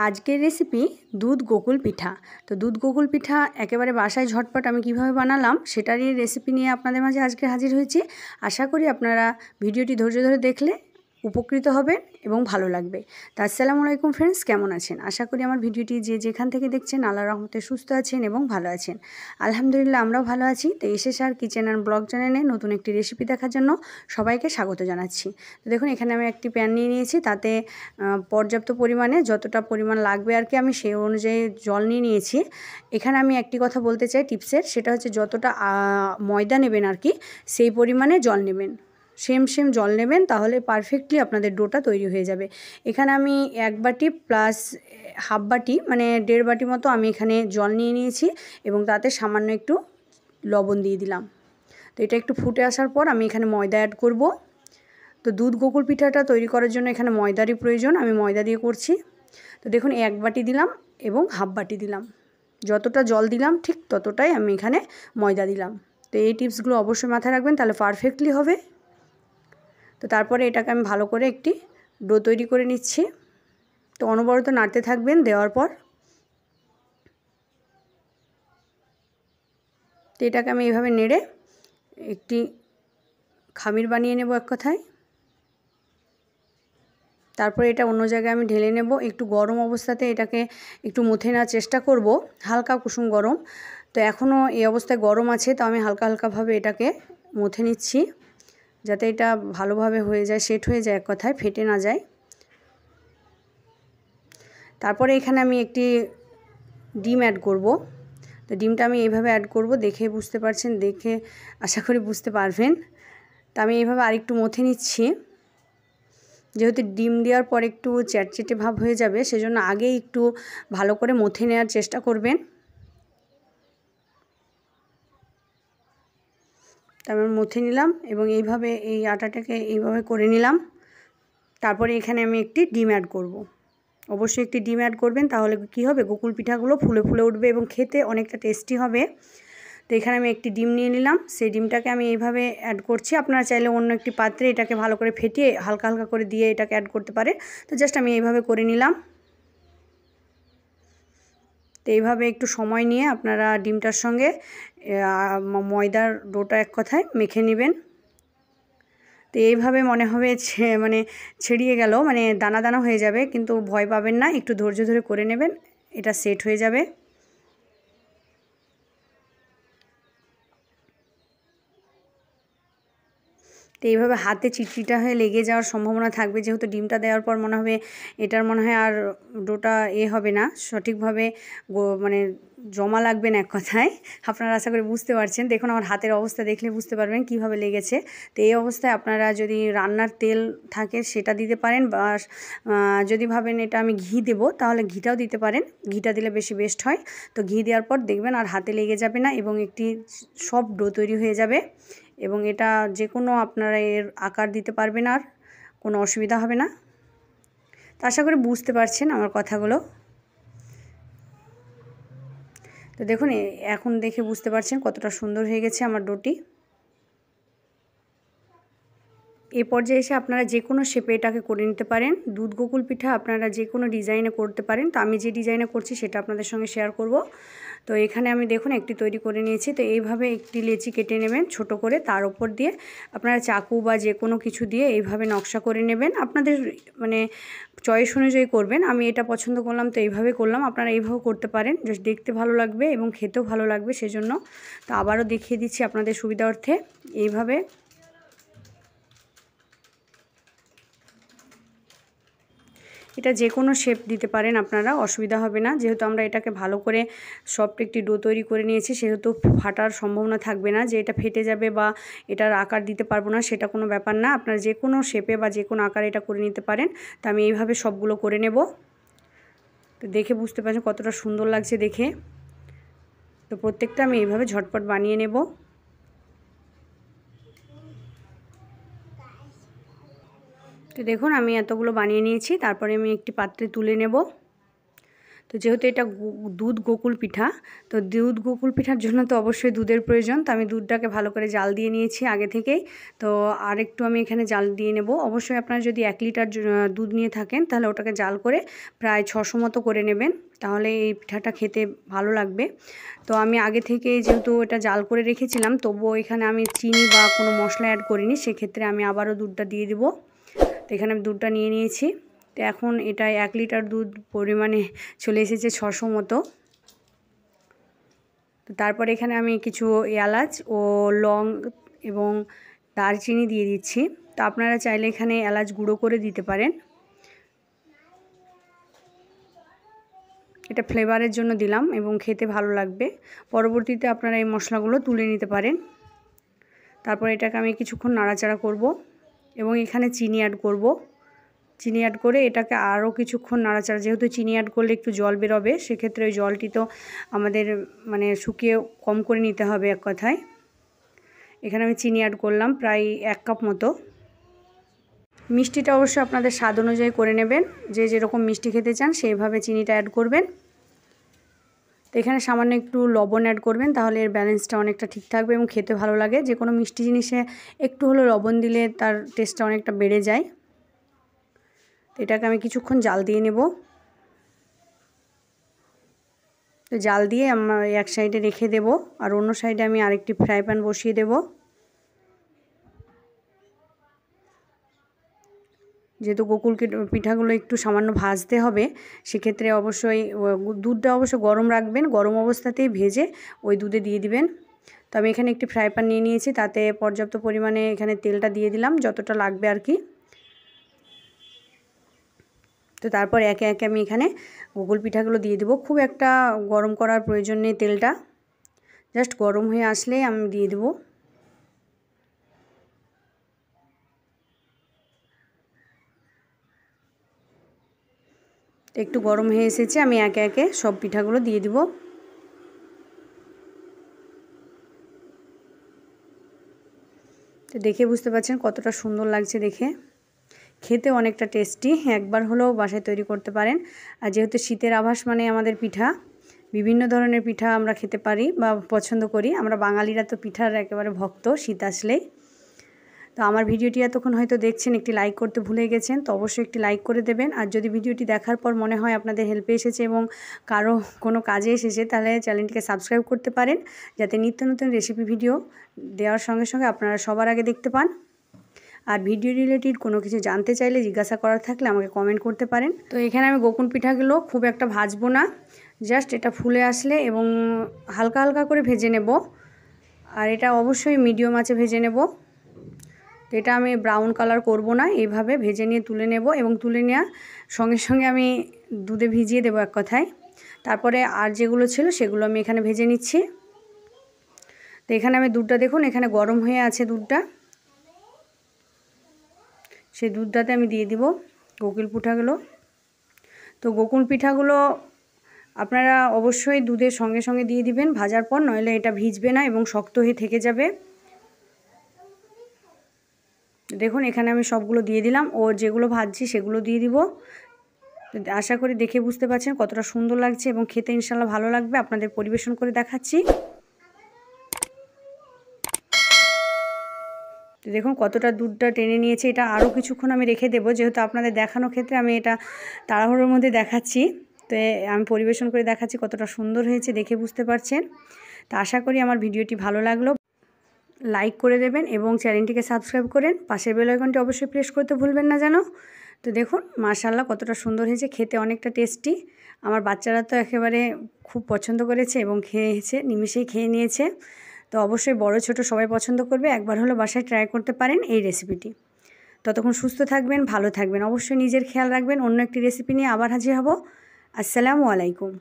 আজকের রেসিপি দুধ গোকুল পিঠা। তো দুধ গোকুল পিঠা একেবারে বাসায় ঝটপট আমি কিভাবে বানালাম সেটারই রেসিপি নিয়ে আপনাদের মাঝে আজকে হাজির হয়েছি। আশা করি আপনারা ভিডিওটি ধৈর্য ধরে দেখলে উপকৃত হবেন এবং ভালো লাগবে। তো আসসালামু আলাইকুম ফ্রেন্ডস, কেমন আছেন? আশা করি আমার ভিডিওটি যে যেখান থেকে দেখছেন আল্লাহর রহমতে সুস্থ আছেন এবং ভালো আছেন। আলহামদুলিল্লাহ আমরাও ভালো আছি। তো এসেছে আর কিচেন অ্যান্ড ব্লগ চ্যানেলে নতুন একটি রেসিপি দেখার জন্য সবাইকে স্বাগত জানাচ্ছি। তো দেখুন এখানে আমি একটি প্যান নিয়ে নিয়েছি, তাতে পর্যাপ্ত পরিমাণে যতটা পরিমাণ লাগবে আর কি আমি সেই অনুযায়ী জল নিয়ে নিয়েছি। এখানে আমি একটি কথা বলতে চাই টিপসের, সেটা হচ্ছে যতটা ময়দা নেবেন আর কি সেই পরিমাণে জল নেবেন, সেম জল নেবেন, তাহলে পারফেক্টলি আপনাদের ডোটা তৈরি হয়ে যাবে। এখানে আমি 1 বাটি প্লাস হাফ বাটি মানে 1.5 বাটি মতো আমি এখানে জল নিয়ে নিয়েছি এবং তাতে সামান্য একটু লবণ দিয়ে দিলাম। তো এটা একটু ফুটে আসার পর আমি এখানে ময়দা অ্যাড করব। তো দুধ গোকুল পিঠাটা তৈরি করার জন্য এখানে ময়দারই প্রয়োজন, আমি ময়দা দিয়ে করছি। তো দেখুন 1 বাটি দিলাম এবং হাফ বাটি দিলাম, যতটা জল দিলাম ঠিক ততটাই আমি এখানে ময়দা দিলাম। তো এই টিপসগুলো অবশ্যই মাথায় রাখবেন, তাহলে পারফেক্টলি হবে। তো তারপরে এটাকে আমি ভালো করে একটি ডো তৈরি করে নিচ্ছি। তো অনবরত নাড়তে থাকবেন দেওয়ার পর। তো এটাকে আমি এইভাবে নেড়ে একটি খামির বানিয়ে নেব এক কথায়। তারপরে এটা অন্য জায়গায় আমি ঢেলে নেব। একটু গরম অবস্থাতে এটাকে একটু মথে নেওয়ার চেষ্টা করব, হালকা কুসুম গরম। তো এখনও এই অবস্থায় গরম আছে, তো আমি হালকা হালকাভাবে এটাকে মথে নিচ্ছি যাতে এটা ভালোভাবে হয়ে যায়, সেট হয়ে যায়, এক কথায় ফেটে না যায়। তারপরে এখানে আমি একটি ডিম অ্যাড করব। তো ডিমটা আমি এইভাবে অ্যাড করব, দেখে বুঝতে পারছেন, দেখে আশা করি বুঝতে পারবেন। তো আমি এইভাবে আরেকটু মথে নিচ্ছি, যেহেতু ডিম দেওয়ার পর একটু চ্যাটচেটে ভাব হয়ে যাবে, সেজন্য আগেই একটু ভালো করে মথে নেওয়ার চেষ্টা করবেন। তারপর মথে নিলাম এবং এইভাবে এই আটাটাকে এইভাবে করে নিলাম। তারপরে এখানে আমি একটি ডিম অ্যাড করব। অবশ্যই একটি ডিম অ্যাড করবেন, তাহলে কি হবে, গোকুল পিঠাগুলো ফুলে ফুলে উঠবে এবং খেতে অনেকটা টেস্টি হবে। তো এখানে আমি একটি ডিম নিয়ে নিলাম, সেই ডিমটাকে আমি এইভাবে অ্যাড করছি। আপনারা চাইলে অন্য একটি পাত্রে এটাকে ভালো করে ফেটিয়ে হালকা হালকা করে দিয়ে এটাকে অ্যাড করতে পারে। তো জাস্ট আমি এইভাবে করে নিলাম। তো এইভাবে একটু সময় নিয়ে আপনারা ডিমটার সঙ্গে ময়দার ডোটা এক কথায় মেখে নেবেন। তো এইভাবে মনে হবে মানে ছেড়িয়ে গেল, মানে দানা দানা হয়ে যাবে, কিন্তু ভয় পাবেন না, একটু ধৈর্য ধরে করে নেবেন, এটা সেট হয়ে যাবে। তো এইভাবে হাতে চিটচিটা হয়ে লেগে যাওয়ার সম্ভাবনা থাকবে, যেহেতু ডিমটা দেওয়ার পর মনে হবে এটার মনে হয় আর ডোটা হবে না সঠিকভাবে, মানে জমা লাগবে না এক কথায়। আপনারা আশা করি বুঝতে পারছেন, দেখুন আমার হাতের অবস্থা দেখলে বুঝতে পারবেন কিভাবে লেগেছে। তো এই অবস্থায় আপনারা যদি রান্নার তেল থাকে সেটা দিতে পারেন, বা যদি ভাবেন এটা আমি ঘি দেবো তাহলে ঘিটাও দিতে পারেন, ঘিটা দিলে বেশি বেস্ট হয়। তো ঘি দেওয়ার পর দেখবেন আর হাতে লেগে যাবে না এবং একটি সফট ডো তৈরি হয়ে যাবে এবং এটা যে কোনো আপনারা এর আকার দিতে পারবেন, আর কোনো অসুবিধা হবে না। তো আশা করি বুঝতে পারছেন আমার কথাগুলো। তো দেখুন এখন দেখে বুঝতে পারছেন কতটা সুন্দর হয়ে গেছে আমার ডোটি। এই পর্যায়ে এসে আপনারা যে কোনো শেপে এটাকে করে নিতে পারেন। দুধ গোকুল পিঠা আপনারা যে কোনো ডিজাইনে করতে পারেন। তো আমি যে ডিজাইনে করছি সেটা আপনাদের সঙ্গে শেয়ার করব। তো এখানে আমি দেখুন একটি তৈরি করে নিয়েছি। তো এইভাবে একটি লেচি কেটে নেবেন ছোট করে, তার উপর দিয়ে আপনারা চাকু বা যে কোনো কিছু দিয়ে এইভাবে নকশা করে নেবেন, আপনাদের মানে চয়েস অনুযায়ী করবেন। আমি এটা পছন্দ করলাম তো এইভাবে করলাম, আপনারা এইভাবেও করতে পারেন, জাস্ট দেখতে ভালো লাগবে এবং খেতেও ভালো লাগবে সেজন্য। তো আবারও দেখিয়ে দিচ্ছি আপনাদের সুবিধার্থে। এইভাবে এটা যে কোনো শেপ দিতে পারেন আপনারা, অসুবিধা হবে না। যেহেতু আমরা এটাকে ভালো করে সফট একটি ডো তৈরি করে নিয়েছি, সেহেতু ফাটার সম্ভাবনা থাকবে না, যে এটা ফেটে যাবে বা এটার আকার দিতে পারবো না, সেটা কোনো ব্যাপার না। আপনারা যে কোনো শেপে বা যে কোনো আকারে এটা করে নিতে পারেন। তো আমি এইভাবে সবগুলো করে নেব। তো দেখে বুঝতে পারছেন কতটা সুন্দর লাগছে দেখে। তো প্রত্যেকটা আমি এইভাবে ঝটপট বানিয়ে নেব। তো দেখুন আমি এতগুলো বানিয়ে নিয়েছি, তারপরে আমি একটি পাত্রে তুলে নেব। তো যেহেতু এটা দুধ গোকুল পিঠা, তো দুধ গোকুল পিঠার জন্য তো অবশ্যই দুধের প্রয়োজন। তো আমি দুধটাকে ভালো করে জাল দিয়ে নিয়েছি আগে থেকেই। তো আরেকটু আমি এখানে জাল দিয়ে নেব। অবশ্যই আপনারা যদি 1 লিটার দুধ নিয়ে থাকেন তাহলে ওটাকে জাল করে প্রায় 600 মতো করে নেবেন, তাহলে এই পিঠাটা খেতে ভালো লাগবে। তো আমি আগে থেকে যেহেতু এটা জাল করে রেখেছিলাম, তবুও এখানে আমি চিনি বা কোনো মশলা অ্যাড করিনি, সেক্ষেত্রে আমি আবারও দুধটা দিয়ে দেব। তো এখানে আমি দুধটা নিয়ে নিয়েছি। তো এখন এটা 1 লিটার দুধ পরিমাণে চলে এসেছে 600 মতো। তো তারপর এখানে আমি কিছু এলাচ ও লং এবং দারচিনি দিয়ে দিচ্ছি। তো আপনারা চাইলে এখানে এলাচ গুঁড়ো করে দিতে পারেন, এটা ফ্লেভারের জন্য দিলাম এবং খেতে ভালো লাগবে। পরবর্তীতে আপনারা এই মশলাগুলো তুলে নিতে পারেন। তারপর এটাকে আমি কিছুক্ষণ নাড়াচাড়া করব এবং এখানে চিনি অ্যাড করব। চিনি অ্যাড করে এটাকে আরও কিছুক্ষণ নাড়াচাড়া, যেহেতু চিনি অ্যাড করলে একটু জল বেরোবে, সেক্ষেত্রে ওই জলটি তো আমাদের মানে শুকিয়ে কম করে নিতে হবে এক কথায়। এখানে আমি চিনি অ্যাড করলাম প্রায় 1 কাপ মতো। মিষ্টিটা অবশ্যই আপনাদের স্বাদ অনুযায়ী করে নেবেন, যে যেরকম মিষ্টি খেতে চান সেইভাবে চিনিটা অ্যাড করবেন। তো এখানে সামান্য একটু লবণ অ্যাড করবেন, তাহলে এর ব্যালেন্সটা অনেকটা ঠিক থাকবে এবং খেতে ভালো লাগে। যে কোনো মিষ্টি জিনিসে একটু হলেও লবণ দিলে তার টেস্টটা অনেকটা বেড়ে যায়। তো এটাকে আমি কিছুক্ষণ জাল দিয়ে নেব। তো জাল দিয়ে আমার এক সাইডে রেখে দেব, আর অন্য সাইডে আমি আরেকটি ফ্রাই প্যান বসিয়ে দেব। যেহেতু গোকুল পিঠাগুলো একটু সামান্য ভাজতে হবে, সেক্ষেত্রে অবশ্যই দুধটা অবশ্য গরম রাখবেন, গরম অবস্থাতেই ভেজে ওই দুধে দিয়ে দিবেন। তো আমি এখানে একটি ফ্রাই প্যান নিয়ে নিয়েছি, তাতে পর্যাপ্ত পরিমাণে এখানে তেলটা দিয়ে দিলাম, যতটা লাগবে আর কি। তো তারপর একে একে আমি এখানে গোকুল পিঠাগুলো দিয়ে দেবো। খুব একটা গরম করার প্রয়োজন নেই, তেলটা জাস্ট গরম হয়ে আসলেই আমি দিয়ে দেবো। একটু গরম হয়ে এসেছে, আমি একে একে সব পিঠাগুলো দিয়ে দিব। তো দেখে বুঝতে পারছেন কতটা সুন্দর লাগছে দেখে, খেতে অনেকটা টেস্টি। একবার হলেও বাসায় তৈরি করতে পারেন। আর যেহেতু শীতের আভাস মানে আমাদের পিঠা, বিভিন্ন ধরনের পিঠা আমরা খেতে পারি বা পছন্দ করি। আমরা বাঙালিরা তো পিঠার একেবারে ভক্ত শীত আসলেই। তো আমার ভিডিওটি এতক্ষণ হয়তো দেখছেন, একটি লাইক করতে ভুলে গেছেন, তো অবশ্যই একটি লাইক করে দেবেন। আর যদি ভিডিওটি দেখার পর মনে হয় আপনাদের হেল্পে এসেছে এবং কারো কোনো কাজে এসেছে, তাহলে চ্যানেলটিকে সাবস্ক্রাইব করতে পারেন, যাতে নিত্য নতুন রেসিপি ভিডিও দেওয়ার সঙ্গে সঙ্গে আপনারা সবার আগে দেখতে পান। আর ভিডিও রিলেটেড কোনো কিছু জানতে চাইলে, জিজ্ঞাসা করার থাকলে আমাকে কমেন্ট করতে পারেন। তো এখানে আমি গোকুল পিঠাগুলো খুব একটা ভাজবো না, জাস্ট এটা ফুলে আসলে এবং হালকা হালকা করে ভেজে নেব। আর এটা অবশ্যই মিডিয়াম আঁচে ভেজে নেব। তো এটা আমি ব্রাউন কালার করব না, এইভাবে ভেজে নিয়ে তুলে নেব এবং তুলে নেওয়া সঙ্গে সঙ্গে আমি দুধে ভিজিয়ে দেবো এক কথায়। তারপরে আর যেগুলো ছিল সেগুলো আমি এখানে ভেজে নিচ্ছি। তো এখানে আমি দুধটা দেখুন এখানে গরম হয়ে আছে দুধটা, সেই দুধটাতে আমি দিয়ে দিব গোকুল পিঠাগুলো। তো গোকুল পিঠাগুলো আপনারা অবশ্যই দুধের সঙ্গে সঙ্গে দিয়ে দিবেন ভাজার পর, নইলে এটা ভিজবে না এবং শক্ত হয়ে থেকে যাবে। দেখুন এখানে আমি সবগুলো দিয়ে দিলাম, ও যেগুলো ভাজছি সেগুলো দিয়ে দিব। আশা করি দেখে বুঝতে পারছেন কতটা সুন্দর লাগছে এবং খেতে ইনশাল্লাহ ভালো লাগবে। আপনাদের পরিবেশন করে দেখাচ্ছি। তো দেখুন কতটা দুধটা টেনে নিয়েছে। এটা আরও কিছুক্ষণ আমি রেখে দেবো, যেহেতু আপনাদের দেখানোর ক্ষেত্রে আমি এটা তাড়াহুড়োর মধ্যে দেখাচ্ছি। তো আমি পরিবেশন করে দেখাচ্ছি কতটা সুন্দর হয়েছে, দেখে বুঝতে পারছেন। তো আশা করি আমার ভিডিওটি ভালো লাগলো, লাইক করে দেবেন এবং চ্যানেলটিকে সাবস্ক্রাইব করেন, পাশের বেল আইকনটি অবশ্যই প্রেস করতে ভুলবেন না যেন। তো দেখুন মাশাআল্লাহ কতটা সুন্দর হয়েছে, খেতে অনেকটা টেস্টি। আমার বাচ্চারা তো একেবারে খুব পছন্দ করেছে এবং খেয়েছে, নিমিষেই খেয়ে নিয়েছে। তো অবশ্যই বড় ছোট সবাই পছন্দ করবে, একবার হলো বাসায় ট্রাই করতে পারেন এই রেসিপিটি। ততক্ষণ সুস্থ থাকবেন, ভালো থাকবেন, অবশ্যই নিজের খেয়াল রাখবেন। অন্য একটি রেসিপি নিয়ে আবার হাজির হব। আসসালামু আলাইকুম।